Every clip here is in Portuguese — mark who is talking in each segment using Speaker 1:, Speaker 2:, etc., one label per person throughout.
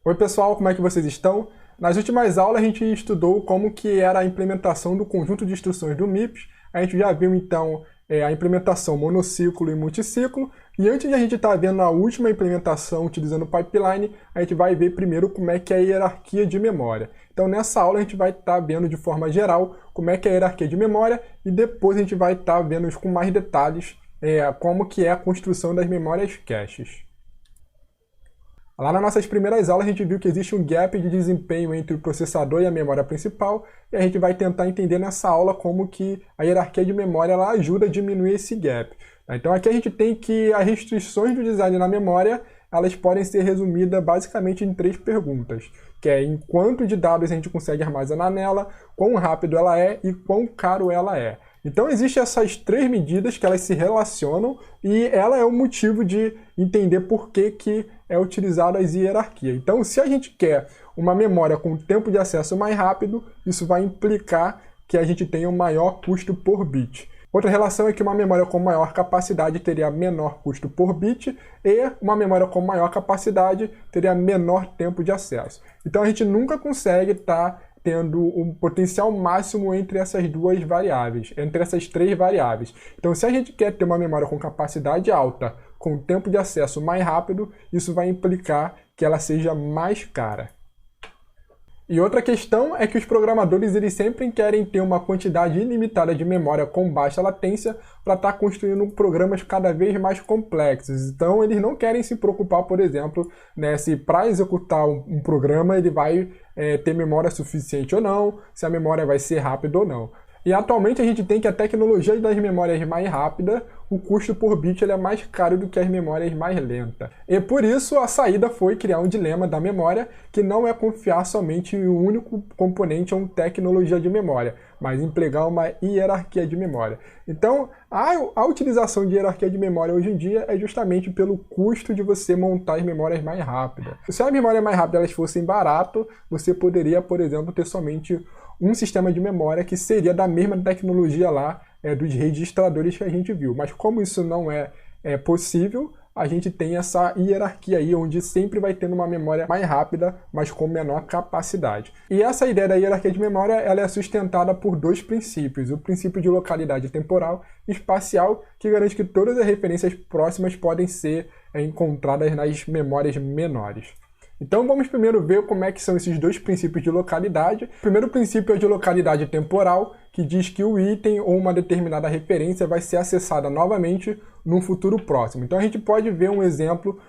Speaker 1: Oi pessoal, como é que vocês estão? Nas últimas aulas a gente estudou como que era a implementação do conjunto de instruções do MIPS. A gente já viu então a implementação monociclo e multiciclo. E antes de a gente estar vendo a última implementação utilizando o pipeline, a gente vai ver primeiro como é que é a hierarquia de memória. Então nessa aula a gente vai estar vendo de forma geral como é que é a hierarquia de memória e depois a gente vai estar vendo com mais detalhes como que é a construção das memórias caches. Lá nas nossas primeiras aulas a gente viu que existe um gap de desempenho entre o processador e a memória principal, e a gente vai tentar entender nessa aula como que a hierarquia de memória ela ajuda a diminuir esse gap. Então aqui a gente tem que as restrições do design na memória elas podem ser resumidas basicamente em 3 perguntas, que é em quanto de dados a gente consegue armazenar nela, quão rápido ela é e quão caro ela é. Então existem essas 3 medidas que elas se relacionam e ela é o motivo de entender por que é utilizada as hierarquias. Então se a gente quer uma memória com tempo de acesso mais rápido, isso vai implicar que a gente tenha um maior custo por bit. Outra relação é que uma memória com maior capacidade teria menor custo por bit e uma memória com maior capacidade teria menor tempo de acesso. Então a gente nunca consegue estar tendo um potencial máximo entre essas 2 variáveis, entre essas 3 variáveis. Então se a gente quer ter uma memória com capacidade alta, com tempo de acesso mais rápido, isso vai implicar que ela seja mais cara. E outra questão é que os programadores eles sempre querem ter uma quantidade ilimitada de memória com baixa latência para estar construindo programas cada vez mais complexos. Então eles não querem se preocupar, por exemplo, se para executar um programa ele vai ter memória suficiente ou não, se a memória vai ser rápida ou não. E atualmente a gente tem que a tecnologia das memórias mais rápidas, o custo por bit ele é mais caro do que as memórias mais lentas. E por isso a saída foi criar um dilema da memória, que não é confiar somente em um único componente ou uma tecnologia de memória, mas empregar uma hierarquia de memória. Então a utilização de hierarquia de memória hoje em dia é justamente pelo custo de você montar as memórias mais rápidas. Se as memórias mais rápidas elas fossem baratas, você poderia, por exemplo, ter somente um sistema de memória que seria da mesma tecnologia lá dos registradores que a gente viu. Mas como isso não é possível, a gente tem essa hierarquia aí, onde sempre vai tendo uma memória mais rápida, mas com menor capacidade. E essa ideia da hierarquia de memória ela é sustentada por 2 princípios. O princípio de localidade temporal e espacial, que garante que todas as referências próximas podem ser encontradas nas memórias menores. Então vamos primeiro ver como é que são esses 2 princípios de localidade. O primeiro princípio é de localidade temporal, que diz que o item ou uma determinada referência vai ser acessada novamente num futuro próximo. Então a gente pode ver um exemplo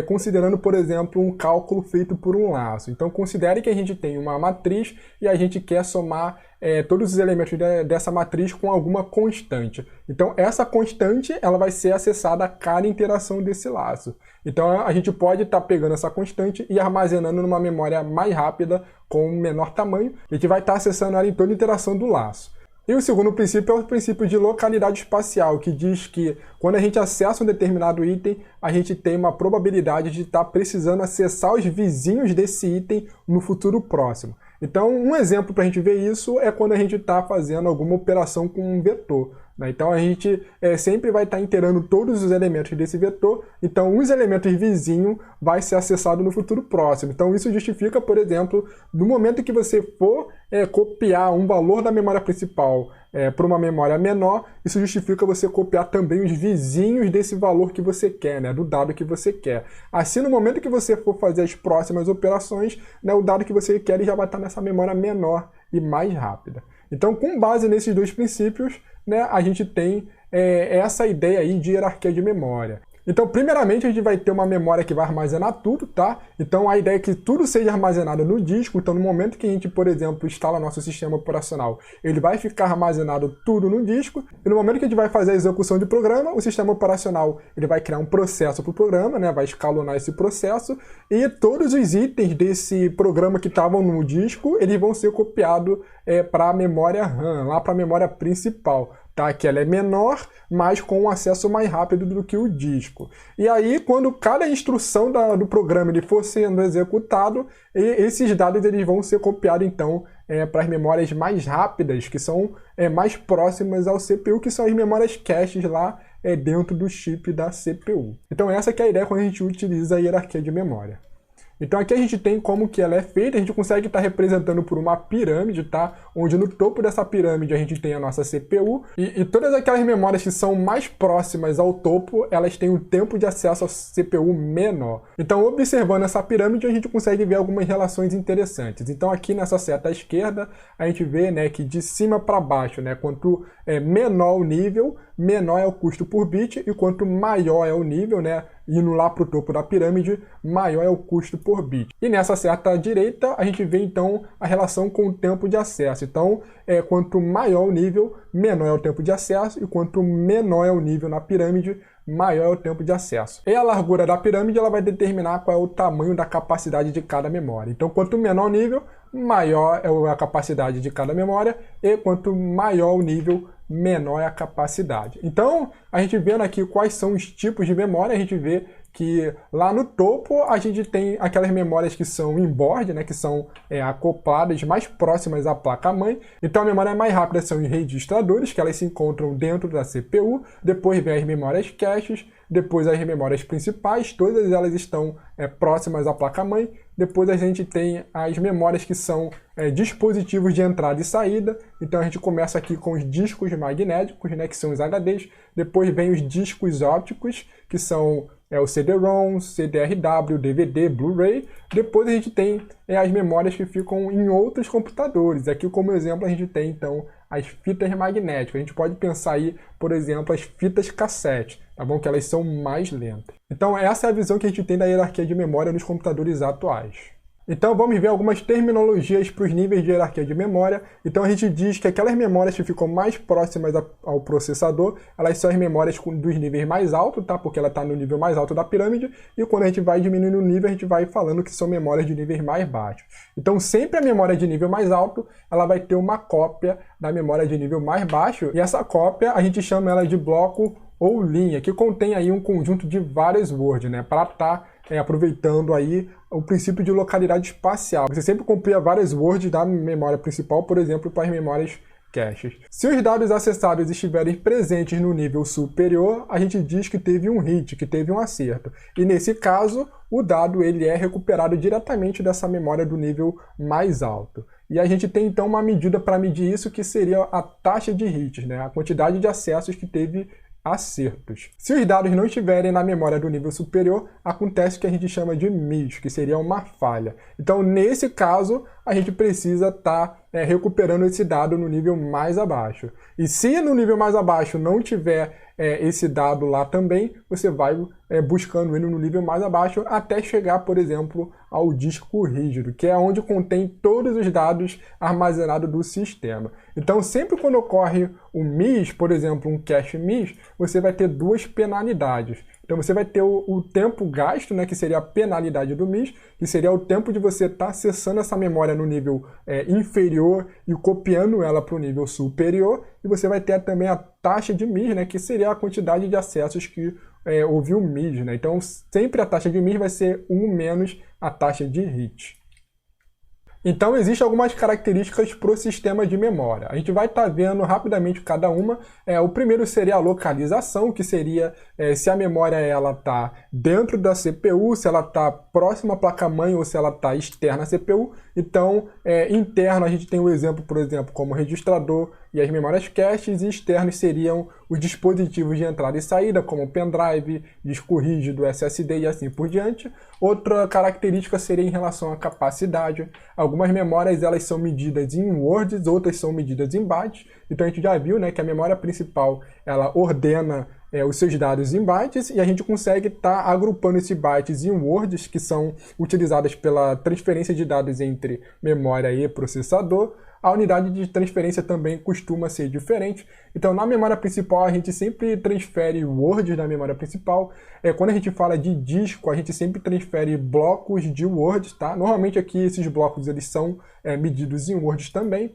Speaker 1: considerando, por exemplo, um cálculo feito por um laço. Então considere que a gente tem uma matriz e a gente quer somar todos os elementos dessa matriz com alguma constante. Então essa constante ela vai ser acessada a cada interação desse laço. Então a gente pode estar pegando essa constante e armazenando numa memória mais rápida com um menor tamanho. A gente vai estar acessando ela em toda interação do laço. E o segundo princípio é o princípio de localidade espacial, que diz que quando a gente acessa um determinado item, a gente tem uma probabilidade de estar precisando acessar os vizinhos desse item no futuro próximo. Então, um exemplo para a gente ver isso é quando a gente está fazendo alguma operação com um vetor. Então a gente sempre vai estar inteirando todos os elementos desse vetor, então os elementos vizinhos vai ser acessado no futuro próximo. Então isso justifica, por exemplo, no momento que você for copiar um valor da memória principal para uma memória menor, isso justifica você copiar também os vizinhos desse valor que você quer, do dado que você quer. Assim, no momento que você for fazer as próximas operações, o dado que você quer ele já vai estar nessa memória menor e mais rápida. Então, com base nesses 2 princípios, a gente tem essa ideia aí de hierarquia de memória. Então, primeiramente, a gente vai ter uma memória que vai armazenar tudo, tá? Então, a ideia é que tudo seja armazenado no disco. Então, no momento que a gente, por exemplo, instala nosso sistema operacional, ele vai ficar armazenado tudo no disco. E no momento que a gente vai fazer a execução de programa, o sistema operacional ele vai criar um processo para o programa, vai escalonar esse processo. E todos os itens desse programa que estavam no disco, eles vão ser copiados para a memória RAM, lá para a memória principal. Que ela é menor, mas com um acesso mais rápido do que o disco. E aí, quando cada instrução do programa ele for sendo executado, esses dados eles vão ser copiados, então, para as memórias mais rápidas, que são mais próximas ao CPU, que são as memórias caches lá dentro do chip da CPU. Então essa que é a ideia quando a gente utiliza a hierarquia de memória. Então aqui a gente tem como que ela é feita, a gente consegue estar representando por uma pirâmide, tá? Onde no topo dessa pirâmide a gente tem a nossa CPU e todas aquelas memórias que são mais próximas ao topo, elas têm um tempo de acesso à CPU menor. Então observando essa pirâmide a gente consegue ver algumas relações interessantes. Então aqui nessa seta à esquerda a gente vê, né, que de cima para baixo, né, quanto menor o nível, menor é o custo por bit, e quanto maior é o nível, né, indo lá para o topo da pirâmide, maior é o custo por bit. E nessa seta à direita, a gente vê então a relação com o tempo de acesso. Então, quanto maior o nível, menor é o tempo de acesso, e quanto menor é o nível na pirâmide, maior é o tempo de acesso. E a largura da pirâmide ela vai determinar qual é o tamanho da capacidade de cada memória. Então, quanto menor o nível, maior é a capacidade de cada memória, e quanto maior o nível, menor é a capacidade. Então, a gente vendo aqui quais são os tipos de memória, a gente vê que lá no topo a gente tem aquelas memórias que são inboard, né, que são acopladas mais próximas à placa-mãe. Então a memória mais rápida são os registradores, que elas se encontram dentro da CPU, depois vem as memórias caches, depois as memórias principais, todas elas estão próximas à placa-mãe. Depois a gente tem as memórias que são dispositivos de entrada e saída. Então a gente começa aqui com os discos magnéticos, né, que são os HDs. Depois vem os discos ópticos, que são o CD-ROM, CD-RW, DVD, Blu-ray. Depois a gente tem as memórias que ficam em outros computadores. Aqui como exemplo a gente tem então as fitas magnéticas. A gente pode pensar aí, por exemplo, as fitas cassete, tá bom? Que elas são mais lentas. Então essa é a visão que a gente tem da hierarquia de memória nos computadores atuais. Então vamos ver algumas terminologias para os níveis de hierarquia de memória. Então a gente diz que aquelas memórias que ficam mais próximas ao processador, elas são as memórias dos níveis mais altos, tá? Porque ela está no nível mais alto da pirâmide, e quando a gente vai diminuindo o nível, a gente vai falando que são memórias de níveis mais baixos. Então sempre a memória de nível mais alto, ela vai ter uma cópia da memória de nível mais baixo, e essa cópia a gente chama ela de bloco ou linha, que contém aí um conjunto de várias words, né? Para estar aproveitando aí o princípio de localidade espacial. Você sempre compria várias words da memória principal, por exemplo, para as memórias caches. Se os dados acessados estiverem presentes no nível superior, a gente diz que teve um hit, que teve um acerto. E nesse caso, o dado ele é recuperado diretamente dessa memória do nível mais alto. E a gente tem então uma medida para medir isso, que seria a taxa de hits, né? A quantidade de acessos que teve acertos. Se os dados não estiverem na memória do nível superior, acontece o que a gente chama de miss, que seria uma falha. Então, nesse caso, a gente precisa estar recuperando esse dado no nível mais abaixo. E se no nível mais abaixo não tiver esse dado lá também, você vai buscando ele no nível mais abaixo até chegar, por exemplo, ao disco rígido, que é onde contém todos os dados armazenados do sistema. Então, sempre quando ocorre um miss, por exemplo, um cache miss, você vai ter duas penalidades. Então você vai ter o tempo gasto, né, que seria a penalidade do miss, que seria o tempo de você estar acessando essa memória no nível inferior e copiando ela para o nível superior, e você vai ter também a taxa de miss, né, que seria a quantidade de acessos que houve o miss, né? Então sempre a taxa de miss vai ser 1 menos a taxa de hit. Então, existem algumas características para o sistema de memória. A gente vai estar vendo rapidamente cada uma. O primeiro seria a localização, que seria se a memória está dentro da CPU, se ela está próxima à placa-mãe ou se ela está externa à CPU. Então, interno a gente tem o exemplo, por exemplo, como registrador e as memórias caches, e externos seriam os dispositivos de entrada e saída, como pendrive, disco rígido, SSD e assim por diante. Outra característica seria em relação à capacidade. Algumas memórias elas são medidas em words, outras são medidas em bytes. Então a gente já viu, né, que a memória principal ela ordena os seus dados em bytes, e a gente consegue estar agrupando esses bytes em words, que são utilizadas pela transferência de dados entre memória e processador. A unidade de transferência também costuma ser diferente. Então, na memória principal, a gente sempre transfere words da memória principal. Quando a gente fala de disco, a gente sempre transfere blocos de words, tá? Normalmente aqui esses blocos eles são medidos em words também.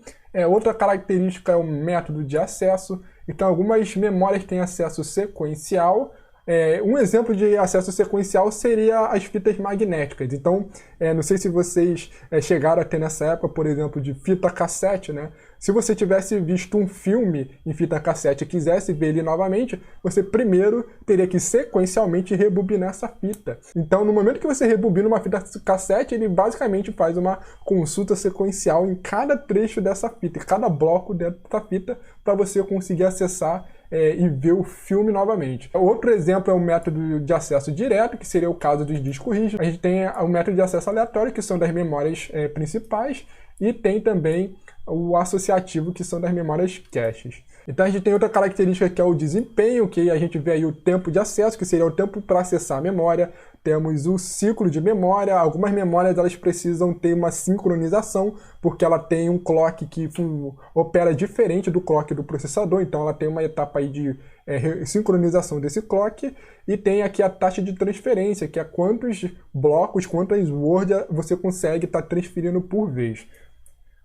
Speaker 1: Outra característica é o método de acesso. Então, algumas memórias têm acesso sequencial, Um exemplo de acesso sequencial seria as fitas magnéticas. Então, não sei se vocês chegaram a ter nessa época, por exemplo, de fita cassete, né? Se você tivesse visto um filme em fita cassete e quisesse ver ele novamente, você primeiro teria que sequencialmente rebobinar essa fita. Então, no momento que você rebobina uma fita cassete, ele basicamente faz uma consulta sequencial em cada trecho dessa fita, em cada bloco dentro da fita, para você conseguir acessar e ver o filme novamente. Outro exemplo é o método de acesso direto, que seria o caso dos discos rígidos. A gente tem o método de acesso aleatório, que são das memórias principais, e tem também o associativo, que são das memórias caches. Então a gente tem outra característica que é o desempenho, que a gente vê aí o tempo de acesso, que seria o tempo para acessar a memória. Temos o ciclo de memória. Algumas memórias elas precisam ter uma sincronização, porque ela tem um clock que opera diferente do clock do processador, então ela tem uma etapa aí de sincronização desse clock. E tem aqui a taxa de transferência, que é quantos blocos, quantas words você consegue estar transferindo por vez.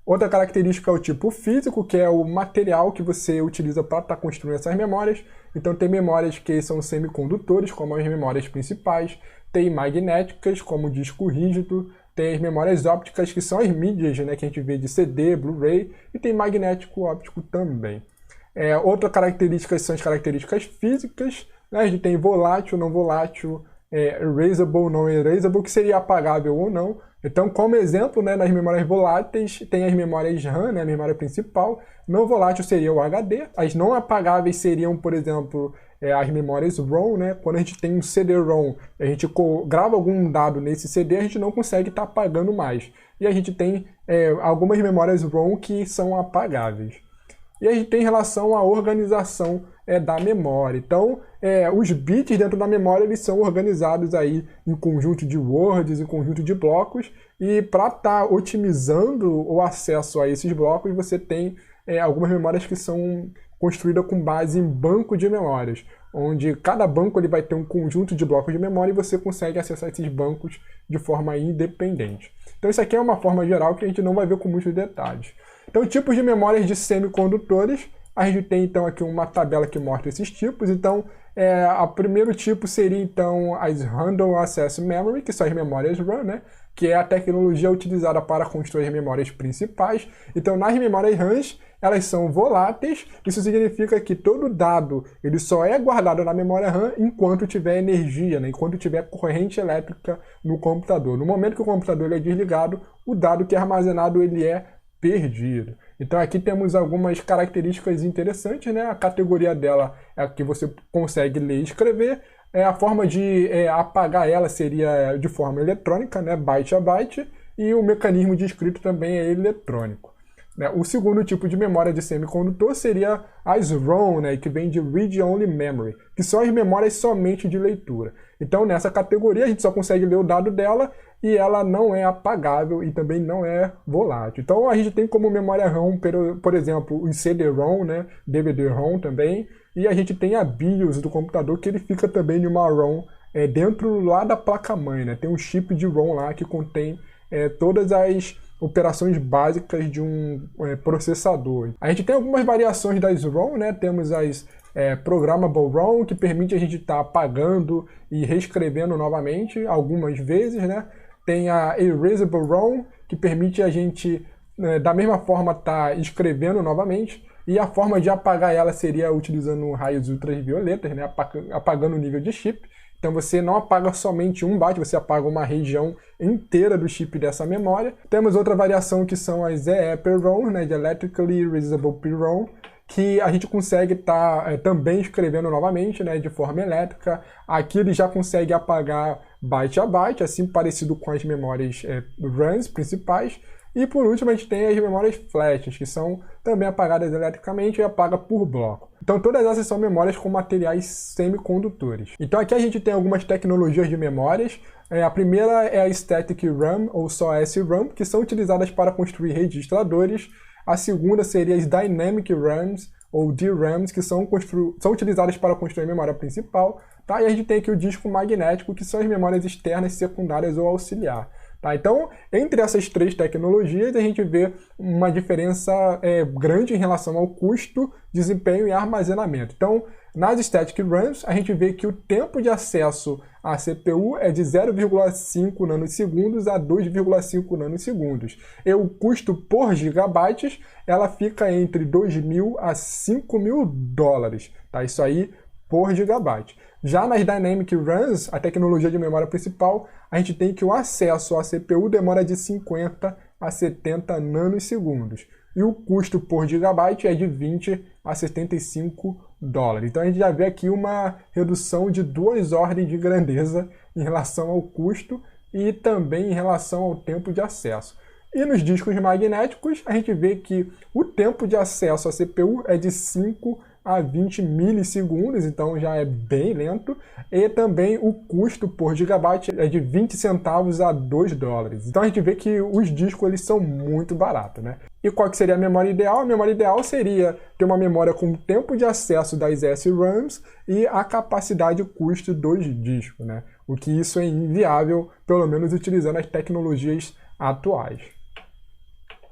Speaker 1: Outra característica é o tipo físico, que é o material que você utiliza para estar construindo essas memórias. Então tem memórias que são semicondutores, como as memórias principais, tem magnéticas, como o disco rígido, tem as memórias ópticas, que são as mídias, né, que a gente vê de CD, Blu-ray, e tem magnético óptico também. Outra característica são as características físicas, né? A gente tem volátil, não volátil, erasable, não erasable, que seria apagável ou não. Então, como exemplo, né, nas memórias voláteis, tem as memórias RAM, né, a memória principal. Não volátil seria o HD. As não apagáveis seriam, por exemplo, as memórias ROM, né? Quando a gente tem um CD-ROM, a gente grava algum dado nesse CD, a gente não consegue estar apagando mais. E a gente tem algumas memórias ROM que são apagáveis. E a gente tem relação à organização da memória. Então, os bits dentro da memória eles são organizados aí em conjunto de words, em conjunto de blocos, e para estar otimizando o acesso a esses blocos, você tem algumas memórias que são construídas com base em banco de memórias, onde cada banco ele vai ter um conjunto de blocos de memória e você consegue acessar esses bancos de forma independente. Então isso aqui é uma forma geral que a gente não vai ver com muitos detalhes. Então, tipos de memórias de semicondutores, a gente tem então aqui uma tabela que mostra esses tipos. Então, o primeiro tipo seria então as Random Access Memory, que são as memórias RAM, né? Que é a tecnologia utilizada para construir as memórias principais. Então, nas memórias RAMs, elas são voláteis. Isso significa que todo dado ele só é guardado na memória RAM enquanto tiver energia, né? Enquanto tiver corrente elétrica no computador. No momento que o computador ele é desligado, o dado que é armazenado ele é perdido. Então aqui temos algumas características interessantes, né? A categoria dela é a que você consegue ler e escrever. A forma de apagar ela seria de forma eletrônica, né? Byte a byte, e o mecanismo de escrito também é eletrônico. O segundo tipo de memória de semicondutor seria as ROM, né, que vem de Read Only Memory, que são as memórias somente de leitura. Então nessa categoria a gente só consegue ler o dado dela e ela não é apagável e também não é volátil. Então a gente tem como memória ROM, por exemplo, o CD-ROM, né, DVD-ROM também, e a gente tem a BIOS do computador, que ele fica também em uma ROM dentro lá da placa-mãe, né? Tem um chip de ROM lá que contém todas as operações básicas de um processador. A gente tem algumas variações das ROM, né? Temos as Programmable ROM, que permite a gente estar apagando e reescrevendo novamente algumas vezes, né? Tem a Erasable ROM, que permite a gente, da mesma forma, estar escrevendo novamente. E a forma de apagar ela seria utilizando raios ultravioletas, né? Apagando o nível de chip. Então você não apaga somente um byte, você apaga uma região inteira do chip dessa memória. Temos outra variação que são as EEPROM, né, de Electrically Erasable PROM, que a gente consegue estar também escrevendo novamente, né, de forma elétrica. Aqui ele já consegue apagar byte a byte, assim parecido com as memórias RAMs principais. E por último a gente tem as memórias flash, que são também apagadas eletricamente e apaga por bloco. Então todas essas são memórias com materiais semicondutores. Então aqui a gente tem algumas tecnologias de memórias. A primeira é a Static RAM ou só SRAM, que são utilizadas para construir registradores. A segunda seria as Dynamic RAMs ou DRAMs, que são utilizadas para construir a memória principal. Tá? E a gente tem aqui o disco magnético, que são as memórias externas, secundárias ou auxiliar. Tá? Então, entre essas três tecnologias, a gente vê uma diferença grande em relação ao custo, desempenho e armazenamento. Então, nas Static RAMs, a gente vê que o tempo de acesso à CPU é de 0,5 nanosegundos a 2,5 nanosegundos. E o custo por gigabytes, ela fica entre 2.000 a 5.000 dólares. Tá? Isso aí por gigabyte. Já nas Dynamic RAMs, a tecnologia de memória principal, a gente tem que o acesso à CPU demora de 50 a 70 nanosegundos. E o custo por gigabyte é de 20 a 75 dólares. Então a gente já vê aqui uma redução de 2 ordens de grandeza em relação ao custo e também em relação ao tempo de acesso. E nos discos magnéticos, a gente vê que o tempo de acesso à CPU é de 5 a 20 milissegundos, então já é bem lento, e também o custo por gigabyte é de 20 centavos a 2 dólares. Então a gente vê que os discos eles são muito baratos, né? E qual que seria a memória ideal? A memória ideal seria ter uma memória com o tempo de acesso das SRAMs e a capacidade e custo dos discos, né? O que isso é inviável, pelo menos utilizando as tecnologias atuais.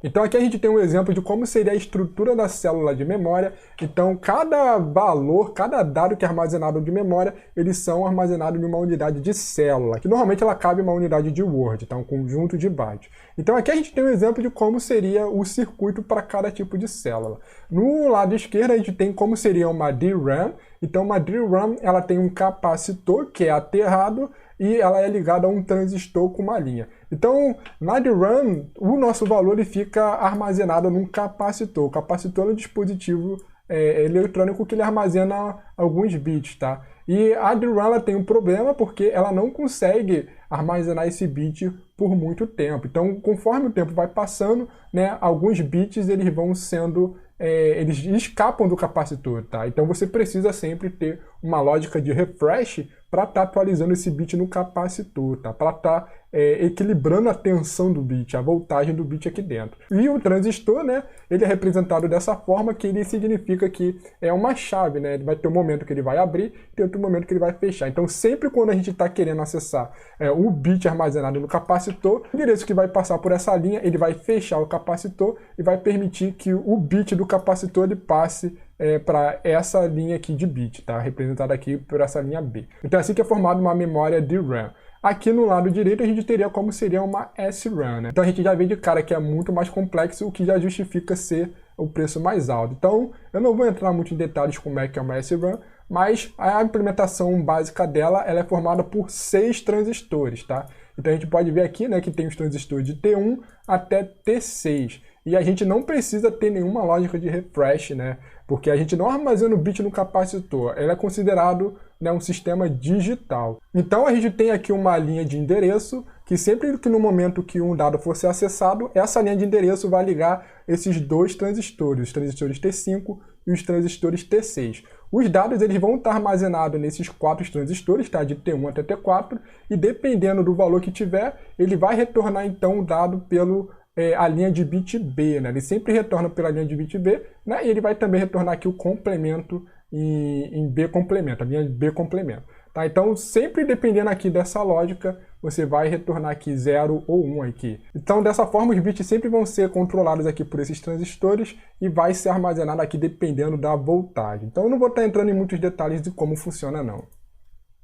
Speaker 1: Então aqui a gente tem um exemplo de como seria a estrutura da célula de memória. Então cada valor, cada dado que é armazenado de memória, eles são armazenados em uma unidade de célula, que normalmente ela cabe em uma unidade de Word, tá? Um conjunto de bytes. Então aqui a gente tem um exemplo de como seria o circuito para cada tipo de célula. No lado esquerdo a gente tem como seria uma DRAM. Então uma DRAM ela tem um capacitor que é aterrado e ela é ligada a um transistor com uma linha. Então, na DRAM, o nosso valor ele fica armazenado num capacitor. O capacitor é um dispositivo eletrônico que ele armazena alguns bits, tá? E a DRAM ela tem um problema porque ela não consegue armazenar esse bit por muito tempo. Então, conforme o tempo vai passando, né, alguns bits eles vão sendo eles escapam do capacitor, tá? Então você precisa sempre ter uma lógica de refresh para estar atualizando esse bit no capacitor, tá? Para estar equilibrando a tensão do bit, a voltagem do bit aqui dentro. E o transistor, né? Ele é representado dessa forma, que ele significa que é uma chave, né? Ele vai ter um momento que ele vai abrir e tem outro momento que ele vai fechar. Então sempre quando a gente está querendo acessar o bit armazenado no capacitor, o endereço que vai passar por essa linha, ele vai fechar o capacitor e vai permitir que o bit do capacitor ele passe para essa linha aqui de bit, tá? Representada aqui por essa linha B. Então é assim que é formada uma memória DRAM. Aqui no lado direito a gente teria como seria uma SRAM, né? Então a gente já vê de cara que é muito mais complexo, o que já justifica ser o preço mais alto. Então eu não vou entrar muito em detalhes como é que é uma SRAM, mas a implementação básica dela ela é formada por 6 transistores, tá? Então a gente pode ver aqui, né, que tem os transistores de T1 até T6. E a gente não precisa ter nenhuma lógica de refresh, né? Porque a gente não armazena o bit no capacitor. Ele é considerado, né, um sistema digital. Então a gente tem aqui uma linha de endereço que sempre que no momento que um dado for ser acessado, essa linha de endereço vai ligar esses dois transistores, os transistores T5 e os transistores T6. Os dados eles vão estar armazenados nesses 4 transistores, tá? De T1 até T4, e dependendo do valor que tiver, ele vai retornar então o dado pelo a linha de bit B, né? Ele sempre retorna pela linha de bit B, né? E ele vai também retornar aqui o complemento em B complemento, a linha de B complemento. Tá? Então, sempre dependendo aqui dessa lógica, você vai retornar aqui 0 ou 1 aqui. Então, dessa forma, os bits sempre vão ser controlados aqui por esses transistores e vai ser armazenado aqui dependendo da voltagem. Então, eu não vou estar entrando em muitos detalhes de como funciona, não.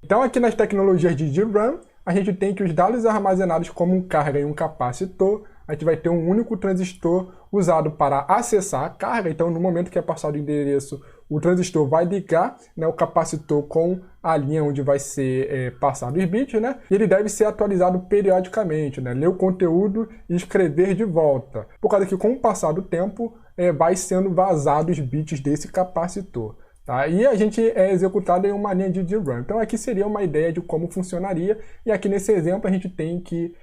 Speaker 1: Então, aqui nas tecnologias de DRAM, a gente tem que os dados armazenados como um carga e um capacitor, a gente vai ter um único transistor usado para acessar a carga. Então, no momento que é passado o endereço, o transistor vai ligar, né, o capacitor com a linha onde vai ser passado os bits, né? E ele deve ser atualizado periodicamente, né? Ler o conteúdo e escrever de volta. Por causa que, com o passar do tempo, vai sendo vazado os bits desse capacitor. Tá? E a gente é executado em uma linha de DRAM. Então aqui seria uma ideia de como funcionaria. E aqui nesse exemplo a gente tem que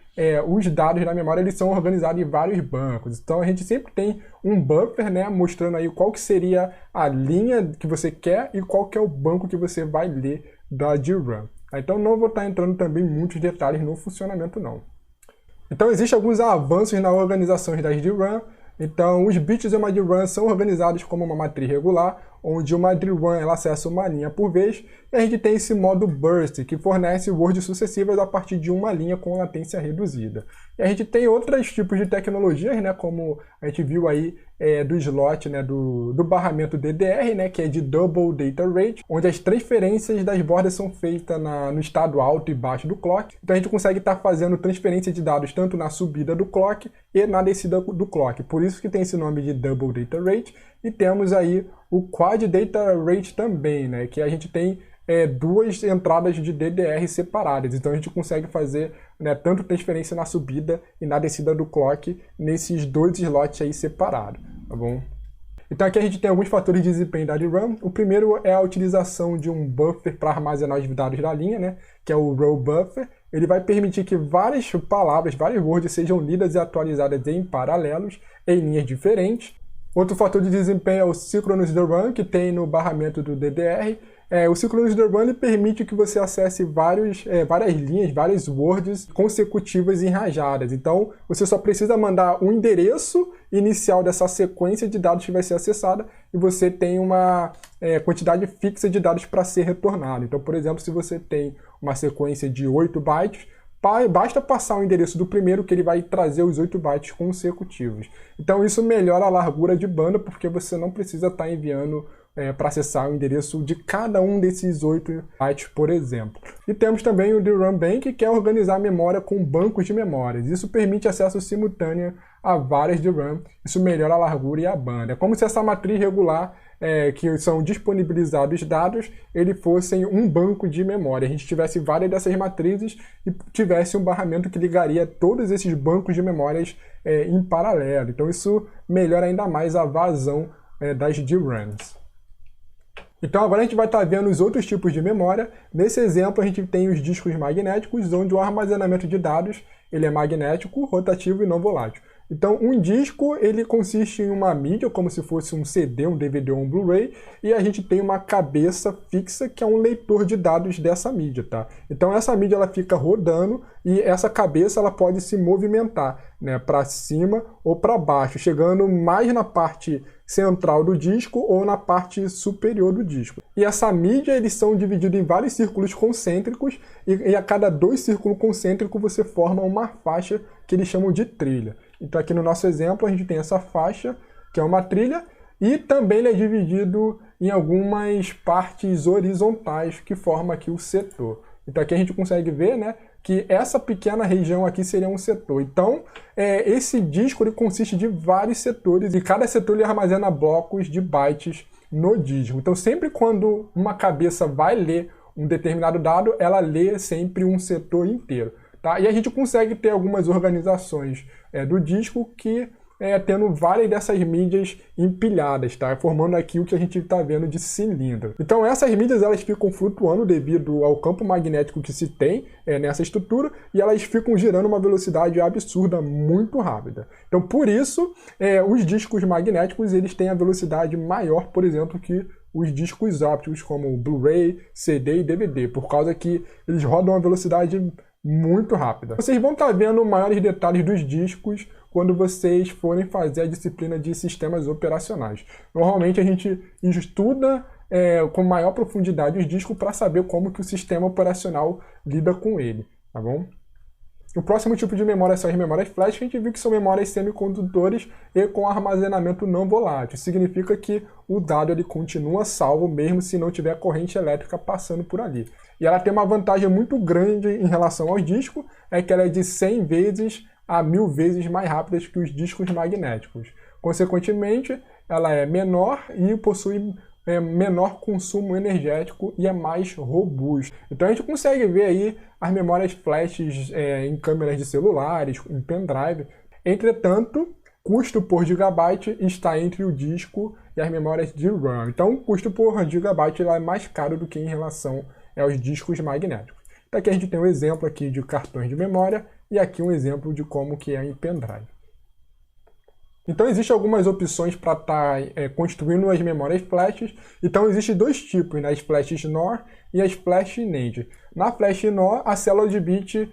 Speaker 1: os dados da memória eles são organizados em vários bancos. Então a gente sempre tem um buffer, né, mostrando aí qual que seria a linha que você quer e qual que é o banco que você vai ler da DRAM. Então não vou estar entrando também em muitos detalhes no funcionamento não. Então existem alguns avanços na organização das DRAM.
Speaker 2: Então, os bits de uma DRAM são organizados como uma matriz regular, onde uma DRAM ela acessa uma linha por vez, e a gente tem esse modo burst, que fornece words sucessivas a partir de uma linha com latência reduzida. E a gente tem outros tipos de tecnologias, né, como a gente viu aí do slot, né, do barramento DDR, né, que é de Double Data Rate, onde as transferências das bordas são feitas no estado alto e baixo do clock. Então a gente consegue estar fazendo transferência de dados tanto na subida do clock e na descida do clock. Por isso que tem esse nome de Double Data Rate. E temos aí o Quad Data Rate também, né, que a gente tem duas entradas de DDR separadas. Então a gente consegue fazer, né, tanto transferência na subida e na descida do clock nesses dois slots aí separados, tá bom? Então aqui a gente tem alguns fatores de desempenho da DRAM. O primeiro é a utilização de um buffer para armazenar os dados da linha, né, que é o row buffer. Ele vai permitir que várias palavras, várias words sejam lidas e atualizadas em paralelos, em linhas diferentes. Outro fator de desempenho é o Synchronous DRAM, que tem no barramento do DDR. O Synchronous DRAM ele permite que você acesse várias linhas, várias words consecutivas e enrajadas. Então, você só precisa mandar um endereço inicial dessa sequência de dados que vai ser acessada e você tem uma quantidade fixa de dados para ser retornado. Então, por exemplo, se você tem uma sequência de 8 bytes, basta passar o endereço do primeiro que ele vai trazer os 8 bytes consecutivos. Então, isso melhora a largura de banda porque você não precisa estar enviando para acessar o endereço de cada um desses 8 bytes, por exemplo. E temos também o DRAM Bank, que é organizar a memória com bancos de memórias. Isso permite acesso simultâneo a várias DRAM. Isso melhora a largura e a banda. É como se essa matriz regular, que são disponibilizados dados, ele fosse um banco de memória. A gente tivesse várias dessas matrizes e tivesse um barramento que ligaria todos esses bancos de memórias em paralelo. Então isso melhora ainda mais a vazão das DRAMs. Então agora a gente vai estar vendo os outros tipos de memória. Nesse exemplo a gente tem os discos magnéticos, onde o armazenamento de dados ele é magnético, rotativo e não volátil. Então um disco ele consiste em uma mídia, como se fosse um CD, um DVD ou um Blu-ray, e a gente tem uma cabeça fixa que é um leitor de dados dessa mídia, tá? Então essa mídia ela fica rodando e essa cabeça ela pode se movimentar, né, para cima ou para baixo, chegando mais na parte central do disco ou na parte superior do disco. E essa mídia eles são divididos em vários círculos concêntricos e a cada 2 círculos concêntricos você forma uma faixa que eles chamam de trilha. Então aqui no nosso exemplo a gente tem essa faixa que é uma trilha e também ele é dividido em algumas partes horizontais que formam aqui o setor. Então aqui a gente consegue ver, né, que essa pequena região aqui seria um setor. Então, esse disco ele consiste de vários setores e cada setor ele armazena blocos de bytes no disco. Então, sempre quando uma cabeça vai ler um determinado dado, ela lê sempre um setor inteiro. Tá? E a gente consegue ter algumas organizações do disco que tendo várias dessas mídias empilhadas, tá? Formando aqui o que a gente está vendo de cilindro. Então essas mídias elas ficam flutuando devido ao campo magnético que se tem nessa estrutura e elas ficam girando uma velocidade absurda, muito rápida. Então por isso os discos magnéticos eles têm a velocidade maior, por exemplo, que os discos ópticos como Blu-ray, CD e DVD, por causa que eles rodam a velocidade muito rápida. Vocês vão estar vendo maiores detalhes dos discos quando vocês forem fazer a disciplina de sistemas operacionais. Normalmente a gente estuda com maior profundidade os discos para saber como que o sistema operacional lida com ele, tá bom? O próximo tipo de memória são as memórias flash, que a gente viu que são memórias semicondutores e com armazenamento não volátil. Significa que o dado ele continua salvo mesmo se não tiver corrente elétrica passando por ali. E ela tem uma vantagem muito grande em relação aos discos, é que ela é de 100 vezes a 1000 vezes mais rápida que os discos magnéticos. Consequentemente, ela é menor e possui menor consumo energético e é mais robusto. Então a gente consegue ver aí as memórias flash em câmeras de celulares, em pendrive. Entretanto, custo por gigabyte está entre o disco e as memórias de RAM. Então o custo por gigabyte é mais caro do que em relação aos discos magnéticos. Então aqui a gente tem um exemplo aqui de cartões de memória e aqui um exemplo de como que é em pendrive. Então existem algumas opções para estar construindo as memórias flash. Então existem dois tipos, né? As flashes NOR e as flash NAND. Na flash NOR, a célula de bit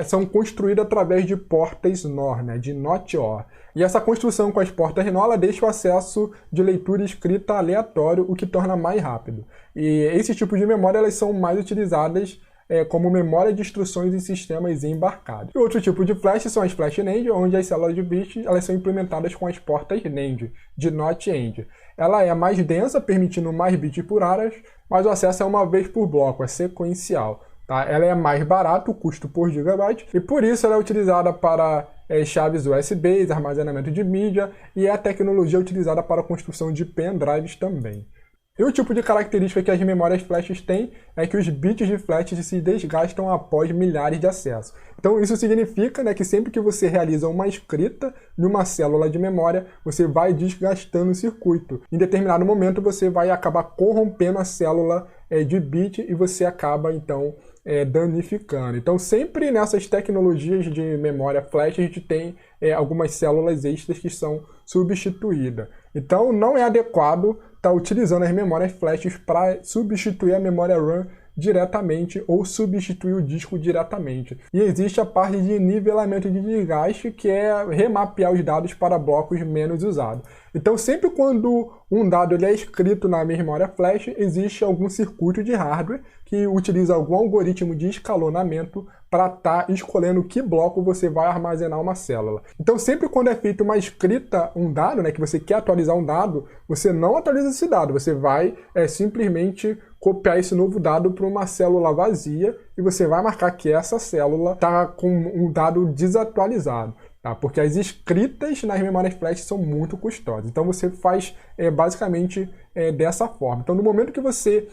Speaker 1: são construídas através de portas NOR, né, de NOT OR. E essa construção com as portas NOR ela deixa o acesso de leitura e escrita aleatório, o que torna mais rápido. E esses tipos de memória elas são mais utilizadas como memória de instruções em sistemas embarcados. E outro tipo de flash são as flash NAND, onde as células de bits elas são implementadas com as portas NAND, de NOT AND. Ela é mais densa, permitindo mais bits por horas, mas o acesso é uma vez por bloco, é sequencial. Tá? Ela é mais barata, o custo por gigabyte, e por isso ela é utilizada para chaves USB, armazenamento de mídia, e é a tecnologia utilizada para a construção de pendrives também. E o tipo de característica que as memórias flash têm é que os bits de flash se desgastam após milhares de acessos. Então isso significa, né, que sempre que você realiza uma escrita de uma célula de memória, você vai desgastando o circuito. Em determinado momento você vai acabar corrompendo a célula de bit e você acaba então danificando. Então sempre nessas tecnologias de memória flash a gente tem algumas células extras que são substituídas. Então não é adequado estar utilizando as memórias flash para substituir a memória RAM diretamente ou substituir o disco diretamente. E existe a parte de nivelamento de desgaste, que é remapear os dados para blocos menos usados. Então sempre quando um dado ele é escrito na memória flash, existe algum circuito de hardware que utiliza algum algoritmo de escalonamento para estar escolhendo que bloco você vai armazenar uma célula. Então sempre quando é feita uma escrita, um dado, né, que você quer atualizar um dado, você não atualiza esse dado, você vai simplesmente copiar esse novo dado para uma célula vazia e você vai marcar que essa célula está com um dado desatualizado. Tá? Porque as escritas nas memórias flash são muito custosas. Então você faz basicamente dessa forma. Então no momento que você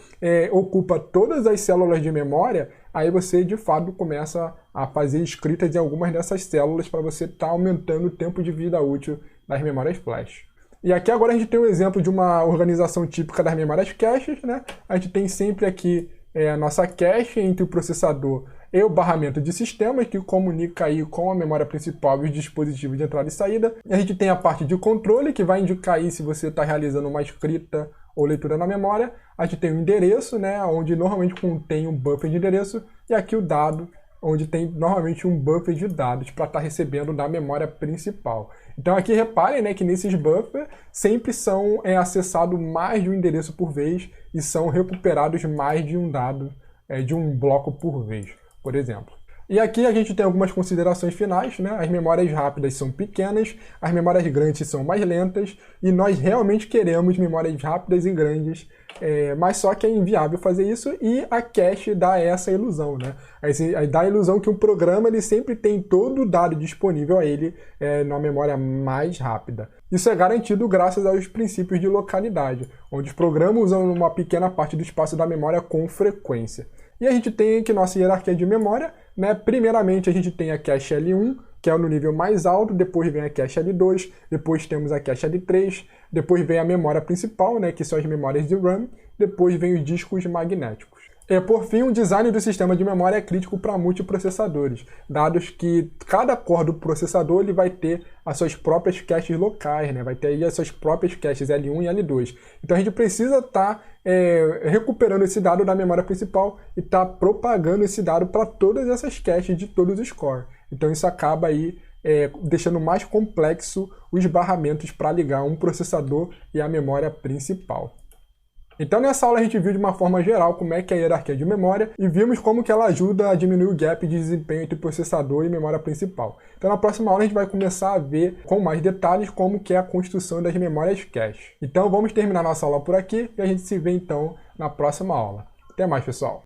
Speaker 1: ocupa todas as células de memória, aí você de fato começa a fazer escritas em algumas dessas células para você estar aumentando o tempo de vida útil das memórias flash. E aqui agora a gente tem um exemplo de uma organização típica das memórias caches, né? A gente tem sempre aqui a nossa cache entre o processador e o barramento de sistemas, que comunica aí com a memória principal e os dispositivos de entrada e saída. E a gente tem a parte de controle, que vai indicar aí se você está realizando uma escrita ou leitura na memória. A gente tem o endereço, né? Onde normalmente contém um buffer de endereço, e aqui o dado, onde tem normalmente um buffer de dados para estar recebendo da memória principal. Então aqui reparem, né, que nesses buffers sempre são acessados mais de um endereço por vez e são recuperados mais de um dado de um bloco por vez, por exemplo. E aqui a gente tem algumas considerações finais, né? As memórias rápidas são pequenas, as memórias grandes são mais lentas, e nós realmente queremos memórias rápidas e grandes, mas só que é inviável fazer isso, e a cache dá essa ilusão, né? Dá a ilusão que um programa ele sempre tem todo o dado disponível a ele numa memória mais rápida. Isso é garantido graças aos princípios de localidade, onde os programas usam uma pequena parte do espaço da memória com frequência. E a gente tem aqui nossa hierarquia de memória, né? Primeiramente a gente tem a cache L1, que é no nível mais alto, depois vem a cache L2, depois temos a cache L3, depois vem a memória principal, né? Que são as memórias de RAM, depois vem os discos magnéticos. Por fim, o design do sistema de memória é crítico para multiprocessadores, dados que cada core do processador ele vai ter as suas próprias caches locais, né? Vai ter aí as suas próprias caches L1 e L2. Então a gente precisa estar recuperando esse dado da memória principal e estar propagando esse dado para todas essas caches de todos os cores. Então isso acaba aí deixando mais complexo os barramentos para ligar um processador e a memória principal. Então nessa aula a gente viu de uma forma geral como é que é a hierarquia de memória e vimos como que ela ajuda a diminuir o gap de desempenho entre processador e memória principal. Então na próxima aula a gente vai começar a ver com mais detalhes como que é a construção das memórias cache. Então vamos terminar nossa aula por aqui e a gente se vê então na próxima aula. Até mais, pessoal!